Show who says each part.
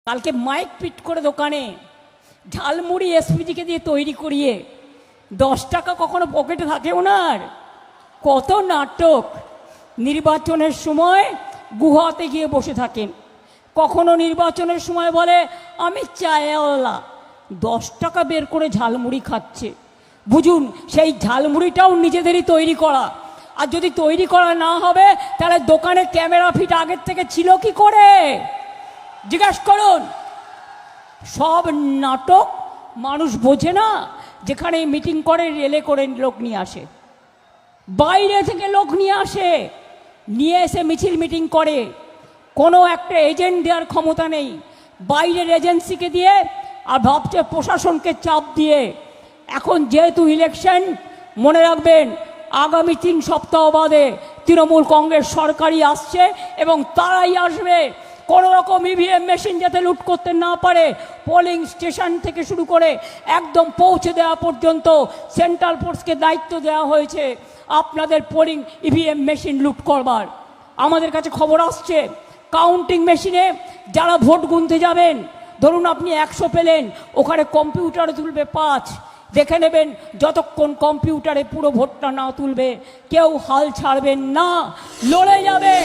Speaker 1: কালকে মাইক পিট করে দোকানে ঝালমুড়ি এসপিজিকে দিয়ে তৈরি করিয়ে 10 টাকা কখনো পকেটে থাকে ওনার। কত নাটক! নির্বাচনের সময় গুহাতে গিয়ে বসে থাকেন, কখনো নির্বাচনের সময় বলে আমি চায়ওয়ালা, 10 টাকা বের করে ঝালমুড়ি খাচ্ছে। বুঝুন, সেই ঝালমুড়িটাও নিজেদেরই তৈরি করা। আর যদি তৈরি করা না হবে তাহলে দোকানে ক্যামেরা ফিট আগের থেকে ছিল কি করে জিজ্ঞাসা করুন। সব নাটক মানুষ বোঝে না। যেখানে মিটিং করে রেলে করে লোক নিয়ে আসে, বাইরে থেকে লোক নিয়ে আসে, নিয়ে এসে মিছিল মিটিং করে। কোনো একটা এজেন্ট দেওয়ার ক্ষমতা নেই, বাইরের এজেন্সিকে দিয়ে আর ভাবছে প্রশাসনকে চাপ দিয়ে। এখন যেহেতু ইলেকশন, মনে রাখবেন আগামী 3 সপ্তাহ বাদে তৃণমূল কংগ্রেস সরকারই আসছে এবং তারাই আসবে। কোনো রকম ইভিএম মেশিন যাতে লুট করতে না পারে, পোলিং স্টেশন থেকে শুরু করে একদম পৌঁছে দেওয়া পর্যন্ত সেন্ট্রাল ফোর্সকে দায়িত্ব দেওয়া হয়েছে আপনাদের পোলিং ইভিএম মেশিন লুট করবার। আমাদের কাছে খবর আসছে কাউন্টিং মেশিনে যারা ভোট গুনতে যাবেন, ধরুন আপনি 100 পেলেন, ওখানে কম্পিউটারে তুলবে 5। দেখে নেবেন যতক্ষণ কম্পিউটারে পুরো ভোটটা না তুলবে কেউ হাল ছাড়বেন না, লড়ে যাবে।